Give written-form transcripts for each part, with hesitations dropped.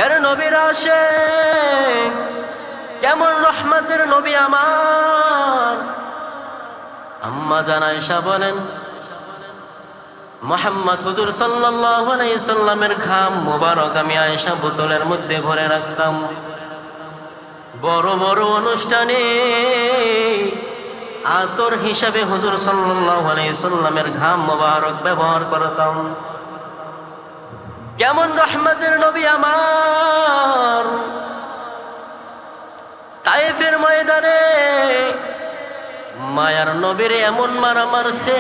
এর নবীর আশিক কেমন রহমতের নবী আমার। আম্মা জান আয়েশা বলেন, মুহাম্মদ হুজুর সাল্লাল্লাহু আলাইহি সাল্লামের ঘাম মোবারক আমি আয়েশা বোতলের মধ্যে ভরে রাখতাম। বড় বড় অনুষ্ঠানে আতর হিসাবে হুজুর সাল্লাল্লাহু আলাইহি সাল্লামের ঘাম মোবারক ব্যবহার করতাম। কেমন রহমতের নবী আমার। তায়েফের ময়দানে মায়ার নবীর এমন মারা মারছে,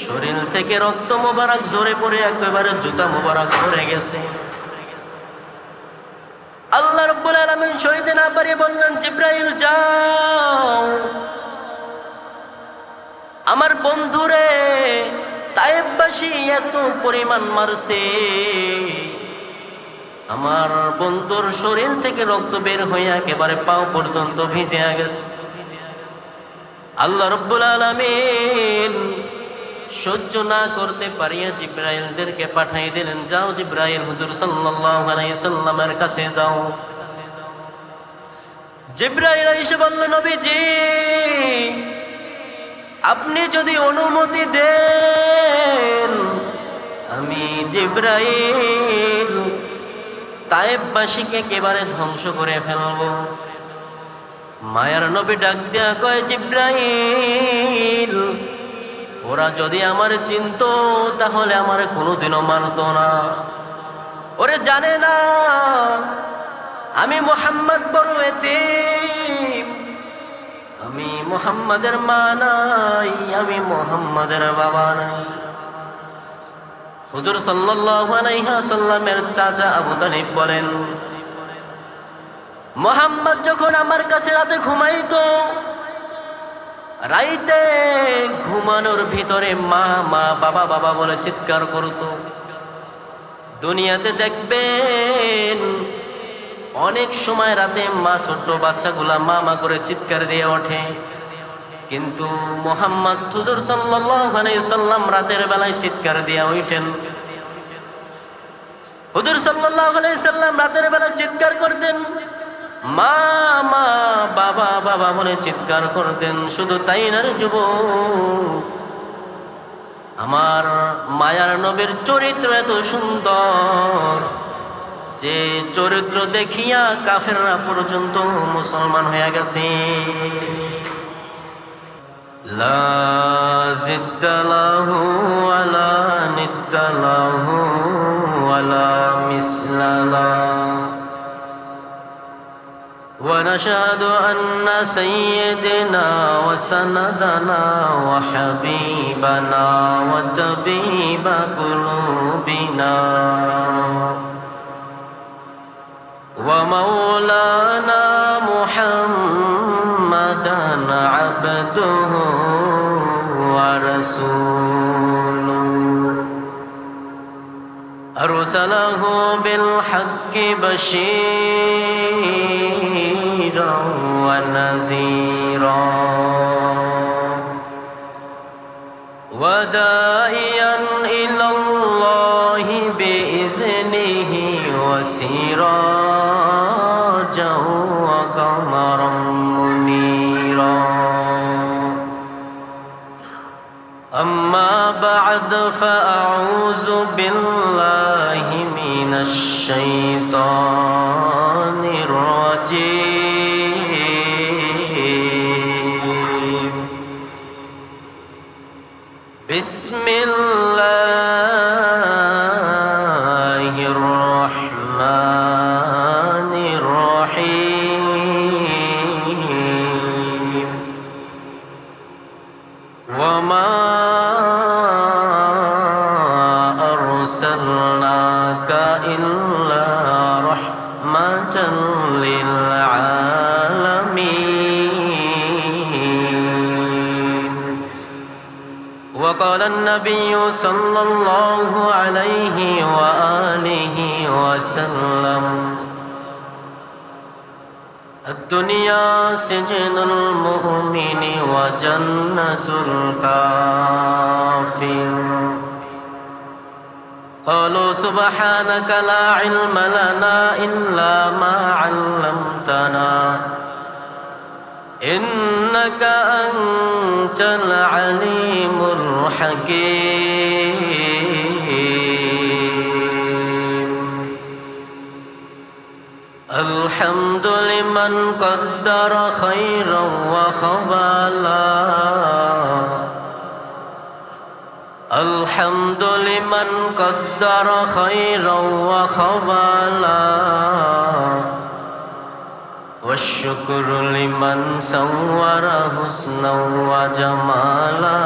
শরীর থেকে রক্ত মোবারক ঝরে পড়ে একেবারে জুতা মোবারক পড়ে গেছে। আল্লাহ রাব্বুল আলামিন সইতে না পারে বললেন, জিব্রাইল যাও, আমার বন্ধুরে তায়েফবাসী এত পরিমাণ মারছে, আমার বন্ধুর শরীর থেকে রক্ত বের হয়ে একেবারে পাও পর্যন্ত ভিজে গেছে। আল্লাহ রাব্বুল আলামিন সহ্য না করতে পারিয়া জিব্রাইলদেরকে পাঠাই দিলেন, যাও জিব্রাইল হুজুর সাল্লাল্লাহু আলাইহি সাল্লামের কাছে যাও। জিব্রাইল এসে বলল, নবীজি আপনি যদি অনুমতি দেন আমি জিব্রাইল তায়েফবাসীকে একেবারে ধ্বংস করে ফেলব। মায়ার নবী ডাক দেয়া কয়, জিব্রাইল ওরা যদি আমার চিনত তাহলে আমার কোনোদিনও মানত না। ওরে জানে না আমি মুহাম্মদ বড় এতিম, আমি মুহাম্মাদের মা নাই, আমি মুহাম্মাদের বাবা নাই। হুজুর সাল্লাল্লাহু আলাইহি ওয়াসাল্লামের চাচা আবু তালিব বলেন, মুহাম্মদ যখন আমার কাছে রাতে ঘুমাইতো, রাইতে ঘুমানোর ভিতরে মা মা বাবা বাবা বলে চিৎকার করত। দুনিয়াতে দেখবেন অনেক সময় রাতে মা ছোট্ট বাচ্চাগুলা মা মা করে চিৎকার দিয়ে ওঠে, কিন্তু মুহাম্মদ হুজুর সাল্লাল্লাহু আলাইহি সাল্লাম রাতের বেলায় চিৎকার দিয়ে ওঠেন। হুজুর সাল্লাল্লাহু আলাইহি সাল্লাম রাতের বেলায় চিৎকার করতেন, মা মা বাবা বাবা বলে চিৎকার করতেন। শুধু তাই না রে যুবক, আমার মায়ার নবীর চরিত্র এত সুন্দর যে চরিত্র দেখিয়া কাফেররা পর্যন্ত মুসলমান হয়ে গেছে। লা জিদ্দা লাহু ওয়ালা নিদ্দা লাহু ওয়ালা মিসলা লাহু। ونشهد أن سيدنا وسندنا وحبيبنا وطبيب قلوبنا ومولانا محمدا عبده ورسوله أرسله بالحق بشيرا ونذيرا وداعيا إلى الله بإذنه وسراجا وقمرا منيرا. أما بعد فأعوذ بالله من الشيطان الرجيم. بسم الله الرحمن الرحيم. وما أرسلناك إلا رحمة للعالمين. وقال النبي صلى الله عليه وآله وسلم الدنيا سجن المؤمن وجنة الكافر. قالوا سبحانك لا علم لنا إلا ما علمتنا إنك أنت العليم الحكيم الحمد لمن قدر خيرا وخبالا الحمد لمن قدر خيرا وخبالا والشكر لمن سور حسنا وجمالا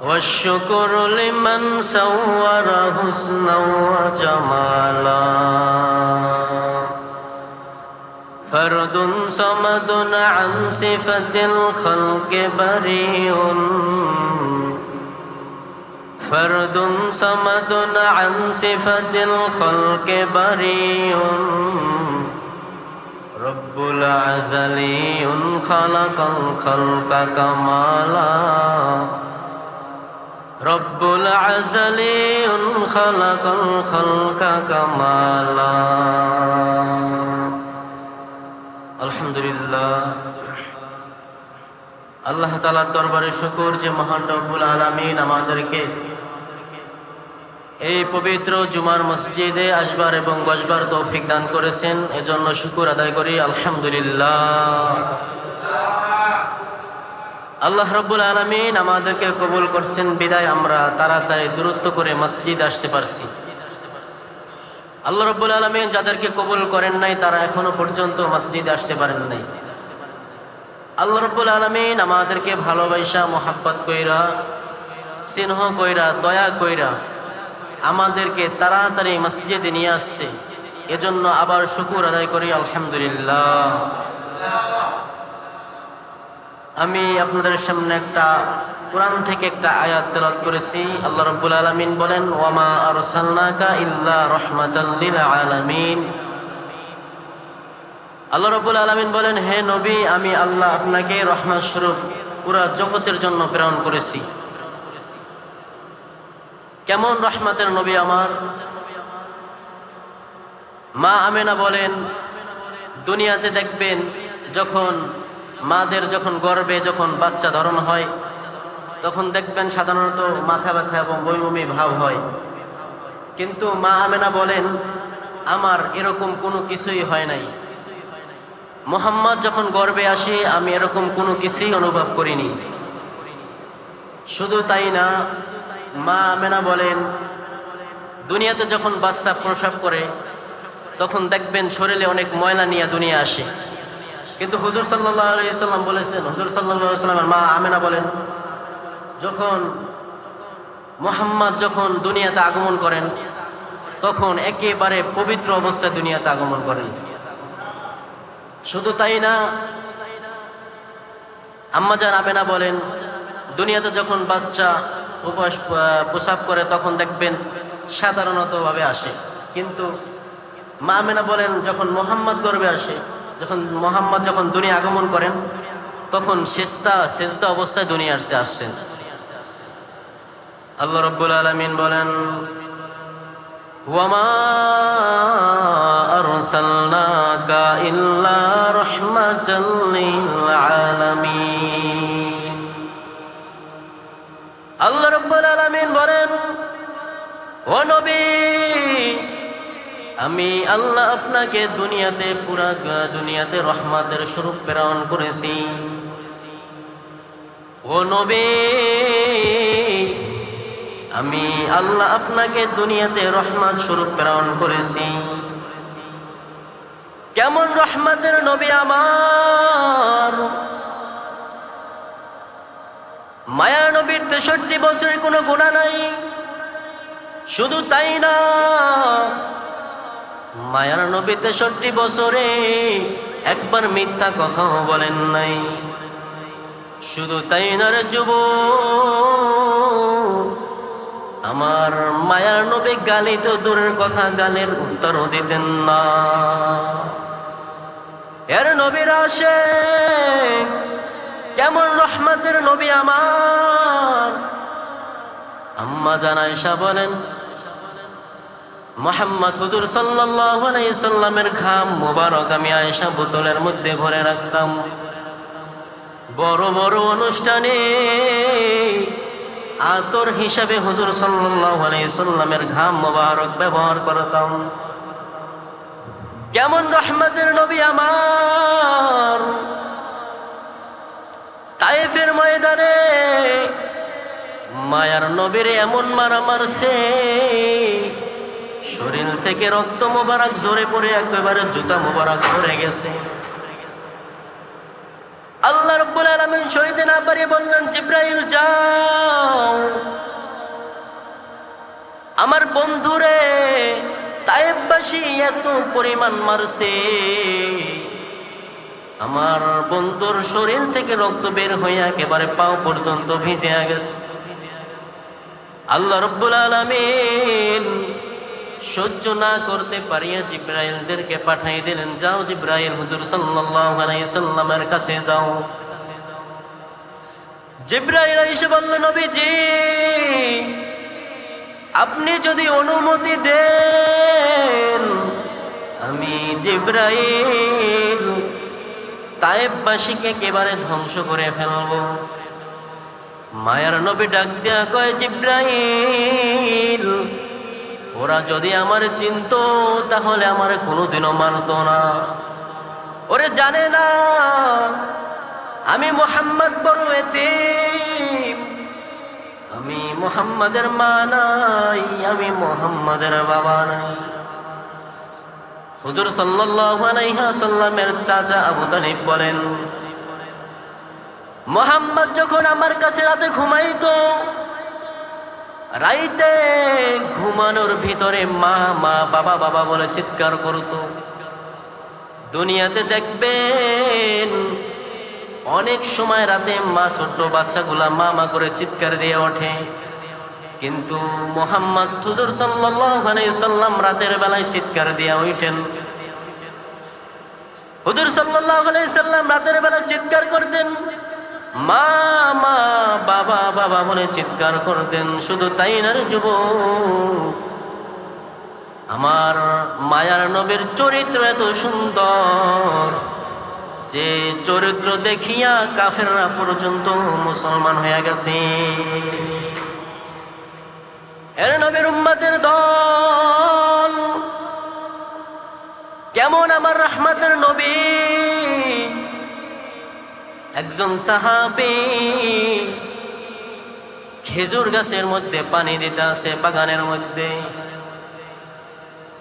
والشكر لمن سور حسنا وجمالا فرد صمد عن صفة الخلق بريء فرد صمد عن صفة الخلق بريء رب العزلي خلق الخلق كمالا رب العزلي خلق الخلق كمالا আলহামদুলিল্লাহ আল্লাহ তাআলার দরবারে শুকর যে মহান রব্বুল আলামিন আমাদেরকে এই পবিত্র জুমার মসজিদে আসবার এবং বসবার তৌফিক দান করেছেন এজন্য শুকর আদায় করি আলহামদুলিল্লাহ আল্লাহ রব্বুল আলামিন আমাদেরকে কবুল করছেন বিদায় আমরা তাড়াতাড়ি দূরত্ব করে মসজিদে আসতে পারছি আল্লাহ রাব্বুল আলামিন যাদেরকে কবুল করেন নাই তারা এখনো পর্যন্ত মসজিদে আসতে পারেন নাই আল্লাহ রাব্বুল আলামিন আমাদেরকে ভালোবাসা মোহাব্বত কইরা স্নেহ কইরা দয়া কইরা আমাদেরকে তাড়াতাড়ি মসজিদে নিয়ে আসছে এজন্য আবার শুকর আদায় করি আলহামদুলিল্লাহ আমি আপনাদের সামনে একটা কোরআন থেকে একটা আয়াত তেলাওয়াত করেছি আল্লাহ রাব্বুল আলামিন বলেন ওয়ামা আরসালনাকা ইল্লা রাহমাতাল লিল আলামিন আল্লাহ রাব্বুল আলামিন বলেন হে নবী আমি আল্লাহ আপনাকে রহমত স্বরূপ পুরা জগতের জন্য প্রেরণ করেছি কেমন রহমতের নবী আমার মা আমেনা বলেন দুনিয়াতে দেখবেন যখন মাদের যখন গর্ভে যখন বাচ্চা ধারণ হয় তখন দেখবেন সাধারণত মাথা ব্যথা এবং বমি ভাব হয় কিন্তু মা আমেনা বলেন আমার এরকম কোনো কিছুই হয় নাই মুহাম্মদ যখন গর্ভে আসে আমি এরকম কোনো কিছুই অনুভব করিনি শুধু তাই না মা আমেনা বলেন দুনিয়াতে যখন বাচ্চা প্রসব করে তখন দেখবেন শরীরে অনেক ময়লা নিয়ে দুনিয়া আসে কিন্তু হুজুর সাল্লাল্লাহু আলাইহি সাল্লাম বলেছেন হুজুর সাল্লাল্লাহু আলাইহি সাল্লামের মা আমেনা বলেন যখন মুহাম্মদ যখন দুনিয়াতে আগমন করেন তখন একেবারে পবিত্র অবস্থায় দুনিয়াতে আগমন করেন শুধু তাই না আম্মাজান আমেনা বলেন দুনিয়াতে যখন বাচ্চা প্রসাব করে তখন দেখবেন সাধারণতভাবে আসে কিন্তু মা আমেনা বলেন যখন মুহাম্মদ গর্ভে আসে যখন মুহাম্মদ যখন দুনিয়া আগমন করেন তখন সেজদা অবস্থায় দুনিয়াতে আসছেন আল্লাহ রাব্বুল আলামিন বলেন ওয়ামা আরসালনাকা ইল্লা রাহমাতাল লিল আলামিন আল্লাহ রাব্বুল আলামিন বলেন ও নবী আমি আল্লাহ আপনাকে দুনিয়াতে পুরা দুনিয়াতে রহমতের স্বরূপ প্রেরণ করেছি ও নবী আমি আল্লাহ আপনাকে দুনিয়াতে রহমত স্বরূপ প্রেরণ করেছি কেমন রহমতের নবী আমার মায়া নবীর 63 বছরের কোনো গুনাহ নাই শুধু তাই না মায়ার নবী 63 বছরে একবার মিথ্যা কথাও বলেন নাই শুধু তাই না রে যুবক আমার মায়ার নবী গালি তো দূরের কথা গালের উত্তরও দিতেন না এর নবীর আসে কেমন রহমতের নবী আম্মা জান আয়েশা বলেন, মুহাম্মদ হুজুর সাল্লাল্লাহু আলাইহি সাল্লামের ঘাম মোবারক আমি আয়েশা বোতলের মধ্যে ভরে রাখতাম। বড় বড় অনুষ্ঠানে আতর হিসাবে হুজুর সাল্লাল্লাহু আলাইহি সাল্লামের ঘাম মোবারক ব্যবহার করতাম। কেমন রহমতের নবী আমার, তায়েফের ময়দানে মায়ার নবীর এমন মারা মারছে, শরীর থেকে রক্ত মোবারক ঝরে পড়ে একেবারে জুতা মোবারক পড়ে গেছে। আল্লাহ রাব্বুল আলামিন সইতে না পারে বললেন, জিব্রাইল যাও, আমার বন্ধুরে তায়েফবাসী এত পরিমাণ মারছে, আমার বন্ধুর শরীর থেকে রক্ত বের হয়ে একেবারে পাও পর্যন্ত ভিজে গেছে। আল্লাহ রাব্বুল আলামিন সহ্য না করতে পারিয়া জিব্রাইলদেরকে পাঠাই দিলেন, যাও জিব্রাইল হুজুর সাল্লাল্লাহু আলাইহি সাল্লামের কাছে যাও। জিব্রাইল এসে বলল, নবীজি আপনি যদি অনুমতি দেন আমি জিব্রাইল তায়েফবাসীকে একেবারে ধ্বংস করে ফেলব। মায়ার নবী ডাক দেয়া কয়, জিব্রাইল ওরা যদি আমার চিনত তাহলে আমার কোনোদিনও মানত না। ওরে জানে না আমি মুহাম্মদ বড় এতিম, আমি মুহাম্মাদের মা নাই, আমি মুহাম্মাদের বাবা নাই। হুজুর সাল্লাল্লাহু আলাইহি ওয়াসাল্লামের চাচা আবু তালিব বলেন, মুহাম্মদ যখন আমার কাছে রাতে ঘুমাইতো, রাইতে ঘুমানোর ভিতরে মা মা বাবা বাবা বলে চিৎকার করত। দুনিয়াতে দেখবেন অনেক সময় রাতে মা ছোট্ট বাচ্চাগুলা মা মা করে চিৎকার দিয়ে ওঠে, কিন্তু মুহাম্মদ হুজুর সাল্লাল্লাহু আলাইহি সাল্লাম রাতের বেলায় চিৎকার দিয়ে ওঠেন। হুজুর সাল্লাল্লাহু আলাইহি সাল্লাম রাতের বেলায় চিৎকার করতেন, মা মা বাবা বাবা বলে চিৎকার করতেন। শুধু তাই না রে যুবক, আমার মায়ার নবীর চরিত্র এত সুন্দর যে চরিত্র দেখিয়া কাফেররা পর্যন্ত মুসলমান হয়ে গেছে। এর নবীর উম্মতের দল কেমন আমার রহমতের নবী, একজন সাহাবী খেজুর গাছের মধ্যে পানি দিতে আছে বাগানের মধ্যে।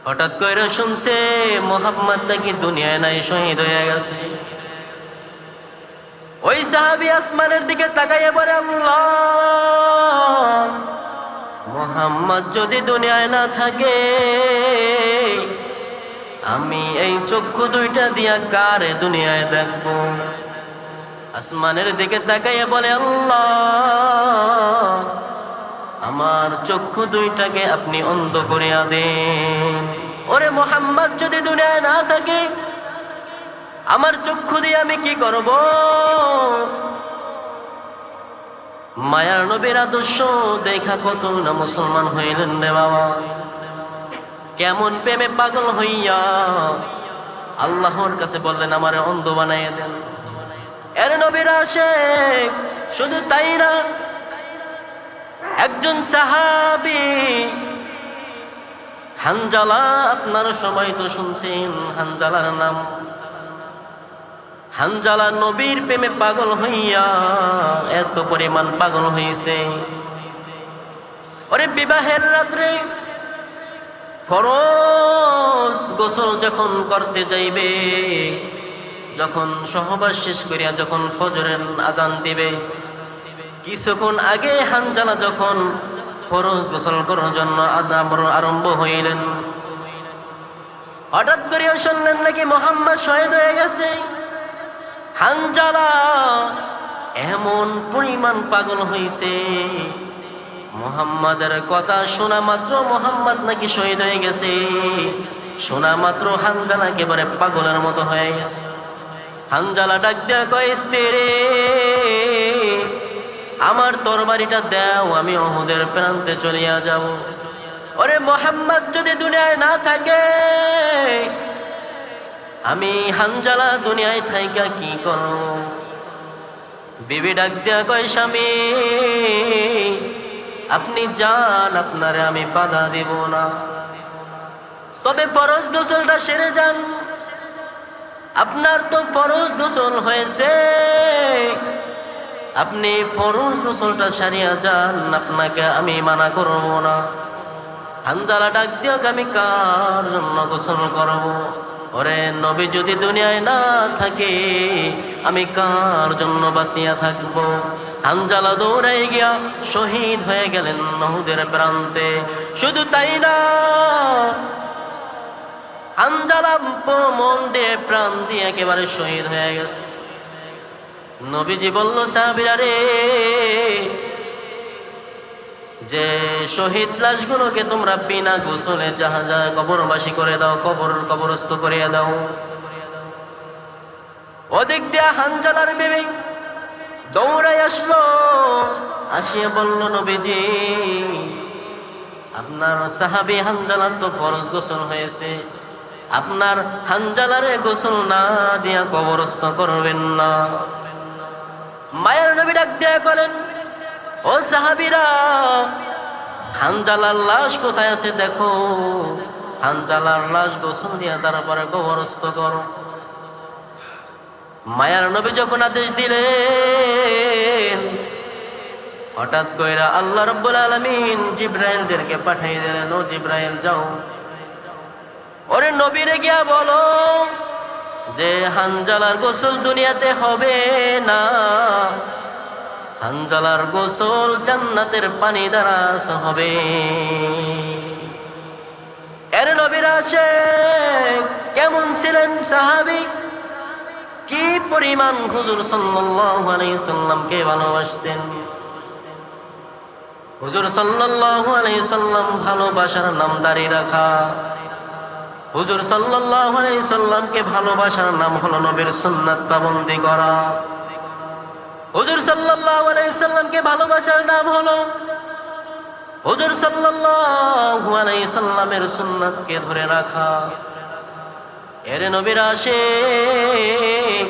হঠাৎ করে শুনছে মুহাম্মদ নাকি দুনিয়ায় নাই, শহীদ হয়ে গেছে। ওই সাহাবী আসমানের দিকে তাকাইয়া বলে, আল্লাহ মুহাম্মদ যদি দুনিয়ায় না থাকে আমি এই চক্ষু দুইটা দিয়া কারে দুনিয়ায় দেখবো। আসমানের দিকে তাকাইয়া বলে, আল্লাহ আমার চক্ষু দুইটাকে আপনি অন্ধ করিয়া দেন। ওরে মুহাম্মদ যদি দুনিয়ায় না থাকে আমার চক্ষু দিয়ে আমি কি করব? মায়ার নবীর আদর্শ দেখা কত না মুসলমান হইলেন রে বাবা। কেমন প্রেমে পাগল হইয়া আল্লাহর কাছে বললেন, আমারে অন্ধ বানাইয়া দেন। এর নবীর আশিক, শুধু তাই না, একজন সাহাবী হানজালা, আপনারা সবাই তো শুনছেন হানজালার নাম। হানজালা নবীর প্রেমে পাগল হইয়া এত পরিমাণ পাগল হইছে, ওরে বিবাহের রাত্রে ফরজ গোসল যখন করতে যাইবে, যখন সহবাস শেষ করিয়া যখন ফজরের আজান দিবে, কিছুক্ষণ আগে হানজালা যখন ফরজ গোসল করার জন্য আরম্ভ হইলেন, হঠাৎ করিয়া শুনলেন নাকি মুহাম্মদ শহীদ হয়ে গেছে। হানজালা এমন পরিমাণ পাগল হইছে, মুহাম্মাদের কথা শোনা মাত্র মুহাম্মদ নাকি শহীদ হয়ে গেছে, শোনা মাত্র হানজালা একেবারে পাগলের মতো হয়ে গেছে। হানজালা ডাক দেয়া কয়, স্ত্রী আমার তরবারিটা দাও, আমি উহুদের প্রান্তে চলিয়া যাব। ওরে মুহাম্মদ যদি দুনিয়ায় না থাকে, আমি হানজালা দুনিয়ায় থাইকা কি করব? বিবি ডাক দিয়া কয়, স্বামী আপনি যান, আপনারে আমি বাধা দিব না, তবে ফরজ গোসলটা সেরে যান। আপনার তো ফরজ গোসল হয়েছে, আপনি ফরজ গোসলটা সারিয়া যান, আপনাকে আমি মানা করব না। হানজালা ডাক দিয়া, আমি কার জন্য গোসল করব? ওরে নবী যদি দুনিয়ায় না থাকে, আমি কার জন্য বাঁচিয়া থাকব? হানজালা দৌড়াই গিয়া শহীদ হয়ে গেলেন উহুদের প্রান্তে। শুধু তাই না, হানজালা মন দিয়ে প্রাণ দিয়ে একেবারে শহীদ হয়ে গেছে। নবীজি বলল, সাহাবীরা রে, যে শহীদ লাশগুলোকে তোমরা বিনা গোসলে জাহাজা কবরবাসী করে দাও, কবরস্থ করিয়া দাও। ওদিক দিয়া হানজালার বিবি দৌড়াই আসলো, আসিয়া বলল, নবীজি আপনার সাহাবী হানজালার তো ফরজ গোসল হয়েছে, আপনার হানজালারে গোসল না দিয়া কবরস্থ করবেন না। মায়ের নবী ডাক দিয়া করেন, ও সাহাবীরা, হানজালার লাশ কোথায় আছে দেখো, হানজালার লাশ গোসল দিয়া তারপরে কবরস্থ করো। মায়ার নবী যখন আদেশ দিলেন, হঠাৎ কইরা আল্লাহ রাব্বুল আলামিন জিবরাইলদেরকে পাঠিয়ে দিলেন, ও জিবরাইল যাও, ওরে নবীরে গিয়া বলো যে হানজালার গোসল দুনিয়াতে হবে না, হানজালার গোসল জান্নাতের পানি দ্বারা হবে। এর নবীর আশিক কেমন ছিলেন সাহাবী, কি পরিমাণ হুজুর সাল্লাল্লাহু আলাইহি সাল্লামকে ভালোবাসতেন। হুজুর সাল্লাল্লাহু আলাইহি সাল্লাম ভালোবাসার নাম দাঁড়ি রাখা। হুজুর সাল্লাল্লাহু আলাইহি সাল্লামকে ভালোবাসার নাম হলো নবীর সুন্নাত পাবন্দি করা। হুজুর সাল্লাল্লাহু আলাইহি সাল্লামকে ভালোবাসার নাম হলো হুজুর সাল্লাল্লাহু আলাইহি সাল্লামের সুন্নাতকে ধরে রাখা। এর নবীর আশিক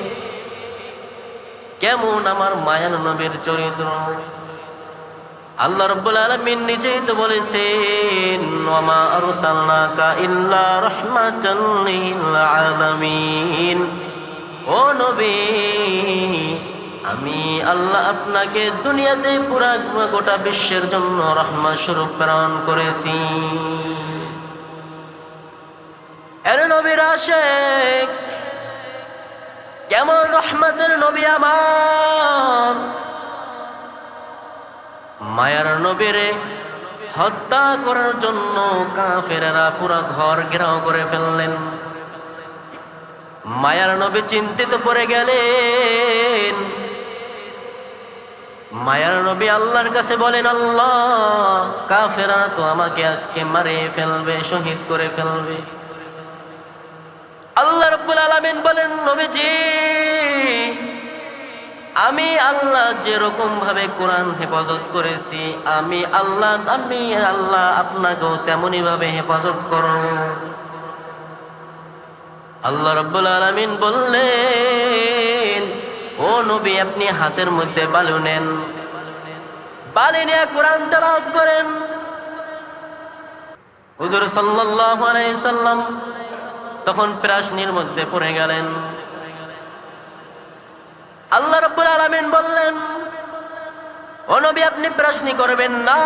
কেমন আমার মায়ার নবীর চরিত্র, আল্লাহ রাব্বুল আলামিন নিজেই তো বলেছেন, ওয়া মা আরসালনাকা ইল্লা রাহমাতাল লিল আলামিন। ও নবী, আমি আল্লাহ আপনাকে দুনিয়াতে পুরা গোটা বিশ্বের জন্য রহমত স্বরূপ প্রেরণ করেছি। এর নবীর আশিক কেমন রহমতের নবী আমার, মায়ার নবীরে হত্যা করার জন্য কাফেরেরা পুরা ঘর ঘেরাও করে ফেললেন। মায়ার নবী চিন্তিত পড়ে গেলেন। মায়ার নবী আল্লাহর কাছে বলেন, আল্লাহ, কাফেররা তো আমাকে আজকে মারে ফেলবে, শহীদ করে ফেলবে। আল্লাহ রাব্বুল আলামিন বলেন, নবীজি, আমি আল্লাহ যেরকম ভাবে কোরআন হেফাজত করেছি, আমি আল্লাহ আপনাকেও তেমনি ভাবে হেফাজত করব। আল্লাহ রাব্বুল আলামিন বললেন, ও নবী, আপনি হাতের মধ্যে বালু নেন, বালি নিয়ে কোরআন তেলাওয়াত করেন। হুজুর সাল্লাল্লাহু আলাইহি সাল্লাম তখন প্রাশনির মধ্যে পড়ে গেলেন। আল্লাহ রাব্বুল আলামিন বললেন, ও নবী, আপনি প্রাশনি করবেন না,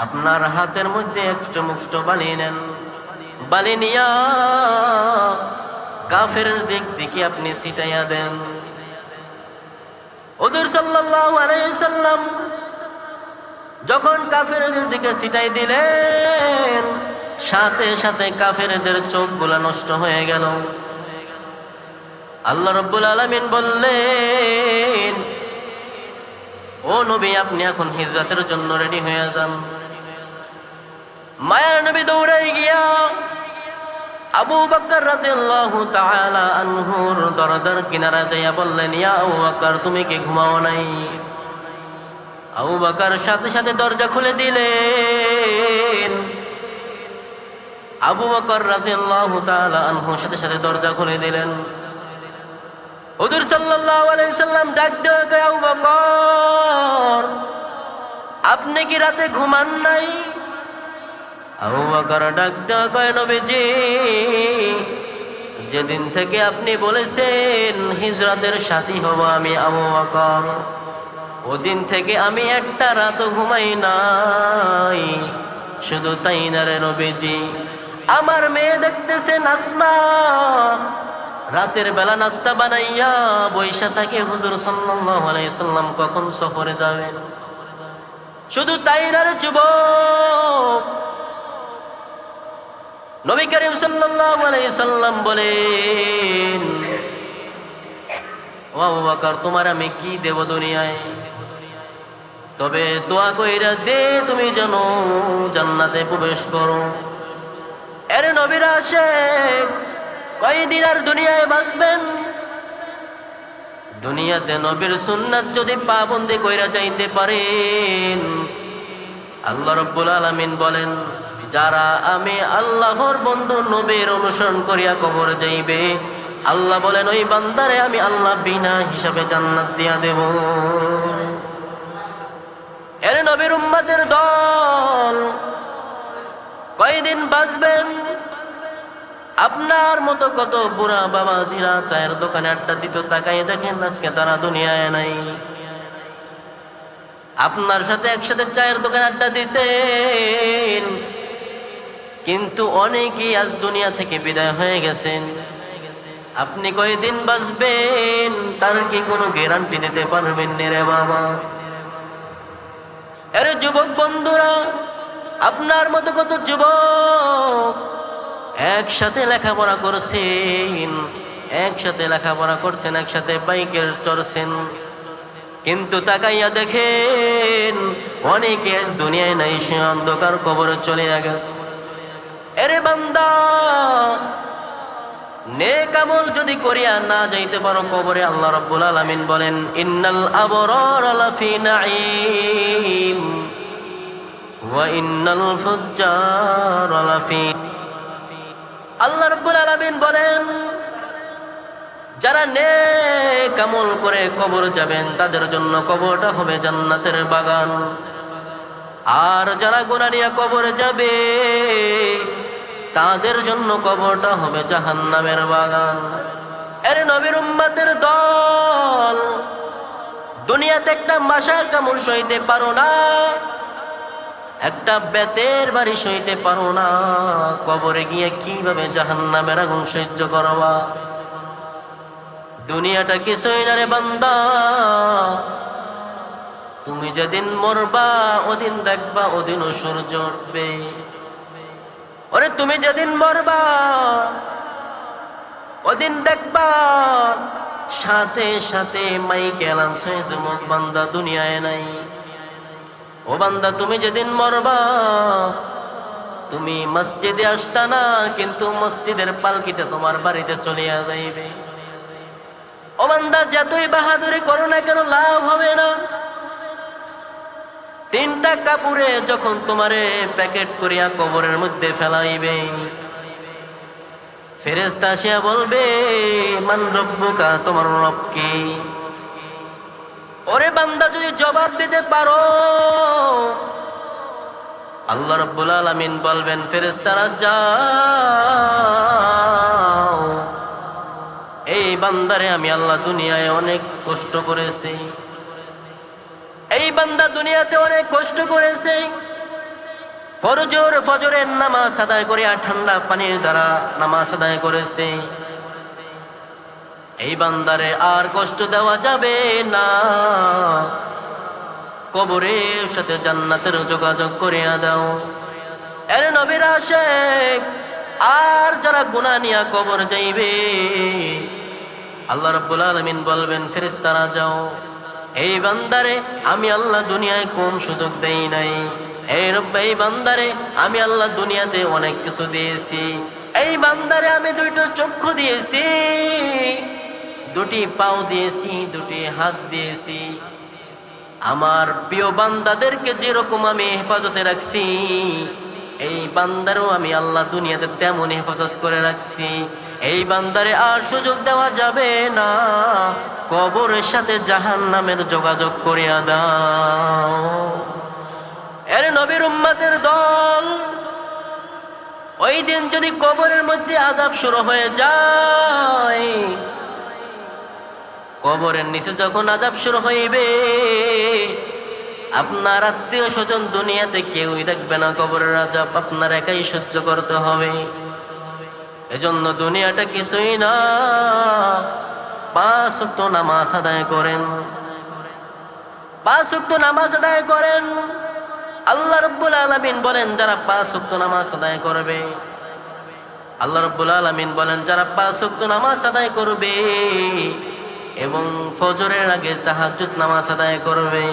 আপনার হাতের মধ্যে একটু মুষ্ট বালি নেন, বালি নিয়া কাফেরের দিকে আপনি ছিটাইয়া দেন। হুজুর সাল্লাল্লাহু আলাইহি সাল্লাম যখন কাফেরদের দিকে ছিটাই দিলেন, সাথে সাথে কাফেরদের চোখগুলো নষ্ট হয়ে গেল। আল্লাহ রাব্বুল আলামিন বললেন, ও নবী, আপনি এখন হিজরতের জন্য রেডি হয়ে যান। মায়ার নবী দৌড়াই গিয়া আবু বকর রাদিয়াল্লাহু তাআলা আনহুর দরজার কিনারা যাইয়া বললেন, ইয়া আবু বকর, তুমি কি ঘুমাও নাই? আবু বকর সাথে সাথে দরজা খুলে দিলেন। আবু বকর রাদিয়াল্লাহু তাআলা আনহু সাথে সাথে দরজা খুলে দিলেন। হুজুর সাল্লাল্লাহু আলাইহি সাল্লাম ডাক দিয়ে কয়, আবু বকর, আপনি কি রাতে ঘুমান নাই? আবু বকর ডাক দিয়ে কয়, নবীজি, যেদিন থেকে আপনি বলেছেন হিজরতের সাথী হব আমি আবু বকর, ওদিন থেকে আমি একটা রাতও ঘুমাই নাই। শুধু তাই না রে নবীজি, আমার মেয়ে দেখতেছেন আসমা রাতের বেলা নাস্তা বানাইয়া বইসা থাকে হুজুর সাল্লাল্লাহু আলাইহি সাল্লাম কখন সফরে যাবেন। শুধু তাই না রে যুবক, নবী করিম সাল্লাল্লাহু আলাইহি সাল্লাম বলেন, ও আবু বকর, তোমার আমি কি দেব দুনিয়ায়? তবে দোয়া কইরা দে তুমি যেন জান্নাতে প্রবেশ করো। এর নবীর আশিক কয়দিন আর দুনিয়ায় বাঁচবেন? দুনিয়াতে নবীর সুন্নাত যদি পাবন্দি কইরা যাইতে পারেন, আল্লাহ রাব্বুল আলামিন বলেন, যারা আমি আল্লাহর বন্ধু নবীর অনুসরণ করিয়া কবর যাইবে, আল্লাহ বলেন ওই বান্দারে আমি আল্লাহ বিনা হিসাবে জান্নাত দিয়া দেব। এর নবীর উম্মতের দল কয়দিন বাঁচবেন? আপনার মতো কত বুড়া বাবাজিরা চায়ের দোকানে আড্ডা দিত, তাকাই দেখেন আজকে তারা দুনিয়ায় নাই। আপনার সাথে একসাথে চায়ের দোকানে আড্ডা দিতেন, কিন্তু অনেকেই আজ দুনিয়া থেকে বিদায় হয়ে গেছেন। আপনি কয়দিন বাঁচবেন তার কি কোনো গ্যারান্টি দিতে পারবেন না রে বাবা? আরে যুবক বন্ধুরা, আপনার মতো কত যুবক একসাথে লেখাপড়া করছেন, একসাথে লেখাপড়া করছেন, একসাথে বাইকের চড়ছেন, কিন্তু তাকাইয়া দেখেন অনেকে আজ দুনিয়ায় নাই, সে অন্ধকার কবরে চলে গেছে। এরে বান্দা, নেক আমল যদি করিয়া না যাইতে পারো কবরে, আল্লাহ রাব্বুল আলামিন বলেন, ইন্নাল আবরার লাফি নাঈম ওয়া ইন্নাল ফুজ্জার লাফি। আল্লাহ রাব্বুল আলামিন বলেন, যারা নেক আমল করে কবর যাবেন তাদের জন্য কবরটা হবে জান্নাতের বাগান, আর যারা গুনাহ নিয়ে কবর যাবে তাদের জন্য কবরটা হবে জাহান্নামের বাগান। এর নবীর উম্মতের দল, দুনিয়াতে একটা মাশার কামড় সইতে পারো না, একটা বেতের বাড়ি সইতে পারো না, কবরে গিয়ে কিভাবে জাহান্নামের আগুন সহ্য করবা? দুনিয়াটা কিছুই না রে বান্দা, তুমি যেদিন মরবা ওদিন দেখবা ওদিনও সূর্য উঠবে। ওরে তুমি যেদিন মরবা ওদিন দেখবা সাথে সাথে মাইকে অ্যালাউন্স হয়েছে, মুখ বান্দা দুনিয়ায় নাই। ও বান্দা, তুমি যেদিন মরবা তুমি মসজিদে আসতা না, কিন্তু মসজিদের পালকিটা তোমার বাড়িতে চলিয়া যাইবে। ও বান্দা, যতই বাহাদুরি করো না কেন লাভ হবে না। 3টা কাপড়ে যখন তোমারে প্যাকেট করিয়া কবরের মধ্যে ফেলাইবে, ফেরেশতা আসিয়া বলবে, মান রব্বুকা, তোমার রব কে? ওরে বান্দা, যদি জবাব দিতে পারো, আল্লাহ রাব্বুল আলামিন বলবেন, ফেরেশতারা যাও, এই বান্দারে আমি আল্লাহ দুনিয়ায় অনেক কষ্ট করেছি, এই বান্দা দুনিয়াতে অনেক কষ্ট করেছে, ফজরের নামাজ আদায় করে ঠান্ডা পানির দ্বারা নামাজ আদায় করেছে, এই বান্দারে আর কষ্ট দেওয়া যাবে না, কবরের সাথে জান্নাতের যোগাযোগ করিয়া দাও। এর নবীর আশিক আর যারা গুনাহ নিয়া কবর যাইবে, আল্লাহ রাব্বুল আলামিন বলবেন, ফেরেশতারা যাও, এই বান্দারে আমি আল্লাহ দুনিয়ায় কম সুযোগ দেই নাই, এই রব্ব এই বান্দারে আমি আল্লাহ দুনিয়াতে অনেক কিছু দিয়েছি, এই বান্দারে আমি দুইটা চক্ষু দিয়েছি, দুটি পাও দিয়েছি, দুটি হাত দিয়েছি। আমার প্রিয় বান্দাদেরকে যেরকম আমি হেফাজতে রাখছি, এই বান্দারও আমি আল্লাহ দুনিয়াতে তেমন হেফাজত করে রাখছি। এই বান্দারে আর সুযোগ দেওয়া যাবে না, কবরের সাথে জাহান্নামের যোগাযোগ করিয়া দাও। এর নবীর উম্মতের দল, ওই দিন যদি কবরের মধ্যে আযাব শুরু হয়ে যায়, কবরের নিচে যখন আযাব শুরু হইবে, আপনার আত্মীয় স্বজন দুনিয়াতে কেউই দেখবে না, কবরের আযাব আপনার একাই সহ্য করতে হবে। এজন্য দুনিয়াটা কিছুই না, 5 ওয়াক্ত নামাজ আদায় করেন, 5 ওয়াক্ত নামাজ আদায় করেন। আল্লাহ রাব্বুল আলামিন বলেন যারা 5 ওয়াক্ত নামাজ আদায় করবে, আল্লাহ রাব্বুল আলামিন বলেন যারা 5 ওয়াক্ত নামাজ আদায় করবে এবং ফজরের আগে তাহাজ্জুদ নামাজ আদায় করবে।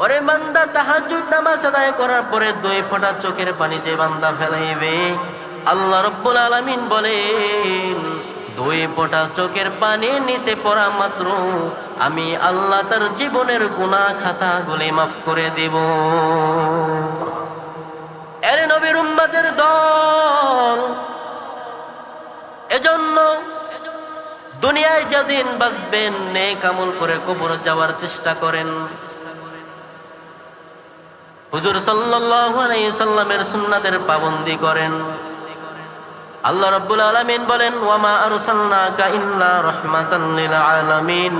ওরে বান্দা, তাহাজ্জুদ নামাজ আদায় করার পরে 2 ফোঁটা চোখের পানি যে বান্দা ফেলাইবে, আল্লাহ রাব্বুল আলামিন বলেন 2 ফোঁটা চোখের পানি নিচে পড়া মাত্র আমি আল্লাহ তার জীবনের গুনাহ খাতাগুলি মাফ করে দেব। এর নবীর উম্মতের দল, এজন্য দুনিয়ায় যেদিন বাঁচবেন নেক আমল করে কবর যাওয়ার চেষ্টা করেন। হুজুর সাল্লাল্লাহু আলাইহি সাল্লামের সুন্নাতের পাবন্দি করেন। আল্লাহ রাব্বুল আলামিন বলেন ওয়া মা আরসালনাকা ইল্লা রাহমাতাল লিল আলামিন।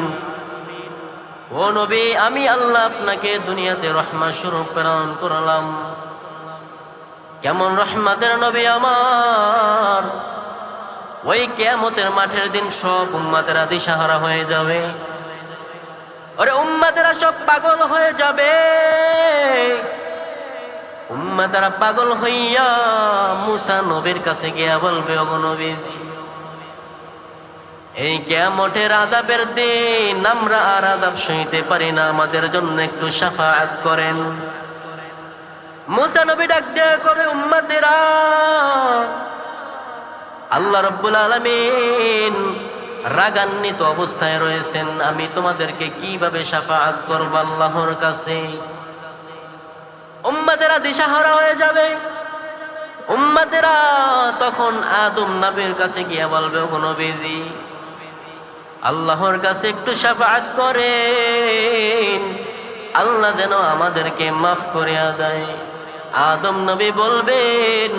ও নবী, আমি আল্লাহ আপনাকে দুনিয়াতে রহমত স্বরূপ প্রেরণ করলাম। কেমন রহমতের নবী আমার! ওই কিয়ামতের মাঠের দিন সব উম্মতেরা দিশাহারা হয়ে যাবে। ওরে উম্মতেরা সব পাগল হয়ে যাবে। উম্মতেরা পাগল হইয়া মুসা নবীর কাছে গিয়া বলবে, ওগো নবী, এই কিয়ামতের আযাবের দিন আমরা আর আযাব সইতে পারি না, আমাদের জন্য একটু শাফাআত করেন। মুসা নবী ডাক দিয়ে কবে, উম্মতেরা, আল্লাহ রাব্বুল আলামিন রাগান্বিত অবস্থায় রয়েছেন, আমি তোমাদেরকে কিভাবে শাফাআত করব আল্লাহর কাছে? উম্মতেরা দিশাহারা হয়ে যাবে। উম্মতেরা তখন আদম নবীর কাছে গিয়ে বলবে, ওগো নবীজি, আল্লাহর কাছে একটু শাফাআত করেন, আল্লাহ যেন আমাদেরকে মাফ করিয়া দেয়। আদম নবী বলবেন,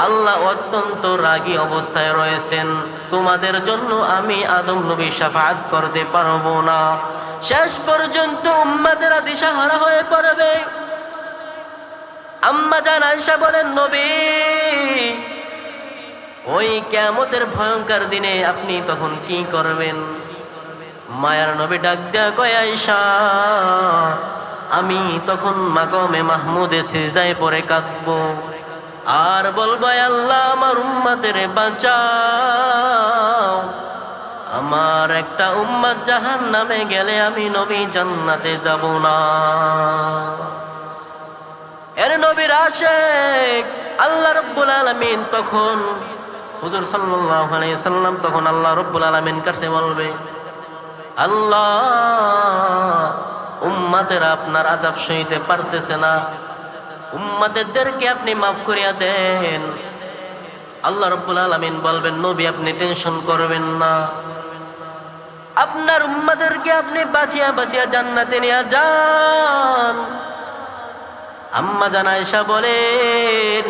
আল্লাহ অত্যন্ত রাগী অবস্থায় রয়েছেন, তোমাদের জন্য আমি আদম নবী শাফাআত করতে পারবো না। শেষ পর্যন্ত উম্মতেরা দিশাহারা হয়ে পড়বে। আম্মা জান আয়েশা বলেন, নবী, ওই কিয়ামতের ভয়ঙ্কর দিনে আপনি তখন কি করবেন? মায়ার নবী ডাক দেয়া কয়, আয়েশা, আমি তখন মাকামে মাহমুদে সিজদায় পড়ে কাঁদবো আর বলবো, আল্লাহ আমার উম্মতের বাঁচাও, আমার একটা উম্মত জাহান্নামে গেলে আমি নবী জান্নাতে যাব না। এর নবীর আশিক আল্লাহ রাব্বুল আলামিন তখন, হুজুর সাল্লাল্লাহু আলাইহি সাল্লাম তখন আল্লাহ রাব্বুল আলামিন কাছে বলবে, আল্লাহ, উম্মতেরা আপনার আযাব সইতে পারতেছে না, উম্মতদেরকে আপনি মাফ করিয়া দেন। আল্লাহ রাব্বুল আলামিন বলবেন, নবী আপনি টেনশন করবেন না, আপনার উম্মতদেরকে আপনি বাঁচিয়া বাঁচিয়া জান্নাতে নিয়ে যান। আম্মা জান আয়েশা বলেন,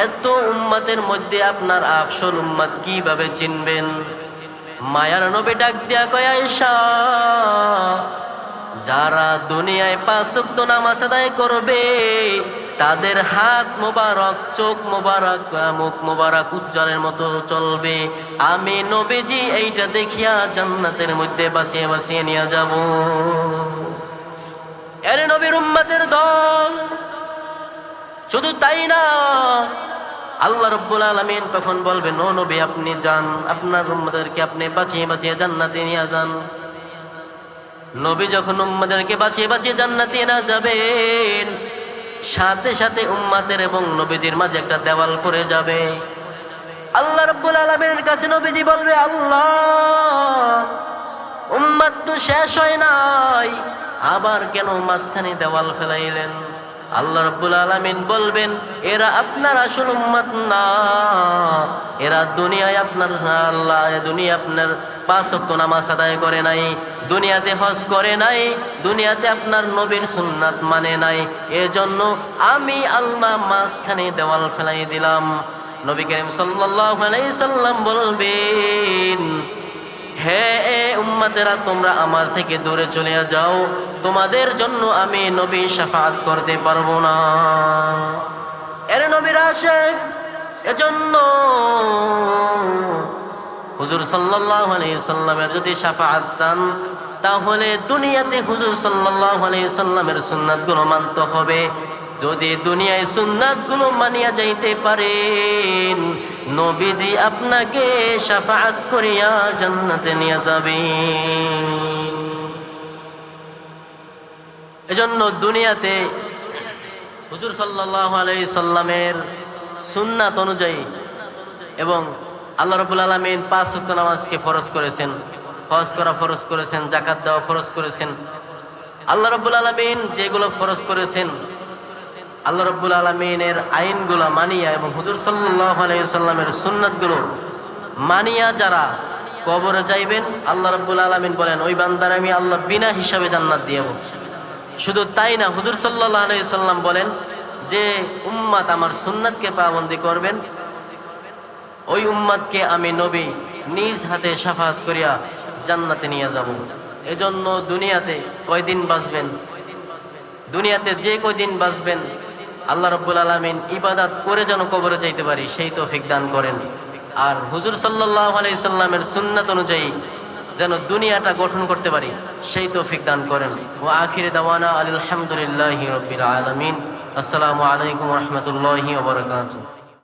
এত উম্মতের মধ্যে আপনার আফসল উম্মত কিভাবে চিনবেন? মায়ার নবী ডাক দিয়া কয়, আয়েশা, যারা দুনিয়ায় 5 ওয়াক্ত নামাজ আদায় করবে, তাদের হাত মোবারক, চোখ মোবারক, মুখ মোবারক উজ্জ্বলের মতো চলবে, আমি নবীজি এইটা দেখিয়া জান্নাতের মধ্যে বাঁচিয়ে বাঁচিয়ে নিয়ে যাব। এর নবীর উম্মতের দল, শুধু তাই না, আল্লাহ রাব্বুল আলামিন তখন বলবেন, ও নবী আপনি যান, আপনার উম্মতদেরকে আপনি বাঁচিয়ে বাঁচিয়ে জান্নাতে নিয়ে যান। নবী যখন উম্মতদেরকে বাঁচিয়ে বাঁচিয়ে জান্নাতে নিয়ে যাবেন, সাথে সাথে উম্মতের এবং নবীজির মাঝে একটা দেওয়াল পড়ে যাবে। আল্লাহ রাব্বুল আলামিনের কাছে নবীজি বলবে, আল্লাহ উম্মত তো শেষ হয় নাই, আবার কেন মাঝখানে দেওয়াল ফেলাইলেন? আল্লাহ রাব্বুল আলামিন বলবেন, এরা আপনার আসল উম্মত না, এরা দুনিয়ায় আপনার দুনিয়া আপনার 5 ওয়াক্ত নামাজ আদায় করে নাই, দুনিয়াতে হজ করে নাই, দুনিয়াতে আপনার নবীর সুন্নাত মানে নাই, এজন্য আমি আল্লাহ মাঝখানে দেওয়াল ফেলাই দিলাম। নবী করিম সাল্লাল্লাহু আলাইহি সাল্লাম বলবেন, হে উম্মতেরা, তোমরা আমার থেকে দূরে চলে যাও, তোমাদের জন্য আমি নবী শাফাআত করতে পারবো না। এর নবীর আশিক, এজন্য হুজুর সাল্লাল্লাহু আলাইহি সাল্লামের যদি শাফাআত চান, তাহলে দুনিয়াতে হুজুর সাল্লাল্লাহু আলাইহি সাল্লামের সুন্নাতগুলো মানতে হবে। যদি দুনিয়ায় সুন্নাতগুলো মানিয়া যাইতে পারেন, নবীজি আপনাকে শাফাআত করিয়া জান্নাতে নিয়ে যাবেন। এজন্য দুনিয়াতে হুজুর সাল্লাল্লাহু আলাইহি সাল্লামের সুন্নাত অনুযায়ী এবং আল্লাহ রাব্বুল আলামিন 5 ওয়াক্ত নামাজকে ফরজ করেছেন, হজ করা ফরজ করেছেন, যাকাত দেওয়া ফরজ করেছেন। আল্লাহ রাব্বুল আলামিন যেগুলো ফরজ করেছেন, আল্লাহ রাব্বুল আলামিনের আইনগুলো মানিয়া এবং হুজুর সাল্লাল্লাহু আলাইহি সাল্লামের সুন্নাতগুলো মানিয়া যারা কবরে যাইবেন, আল্লাহ রাব্বুল আলামিন বলেন, ওই বান্দার আমি আল্লাহ বিনা হিসাবে জান্নাত দিব। শুধু তাই না, হুজুর সাল্লাল্লাহু আলাইহি সাল্লাম বলেন যে উম্মত আমার সুন্নাতকে পাবন্দি করবেন, ওই উম্মতকে আমি নবী নিজ হাতে শাফাআত করিয়া জান্নাতে নিয়ে যাব। এজন্য দুনিয়াতে কয়দিন বাঁচবেন, দুনিয়াতে যে কয়দিন বাঁচবেন, আল্লাহ রাব্বুল আলামিন ইবাদত করে যেন কবরে যাইতে পারি সেই তৌফিক দান করেন। আর হুজুর সাল্লাল্লাহু আলাইহি সাল্লামের সুন্নাত অনুযায়ী যেন দুনিয়াটা গঠন করতে পারি সেই তৌফিক দান করেন। ওয়া আখির দাওয়ানা আলহামদুলিল্লাহি রাব্বিল আলামিন। আসসালামু আলাইকুম ওয়া রাহমাতুল্লাহি ওয়া বারাকাতুহু।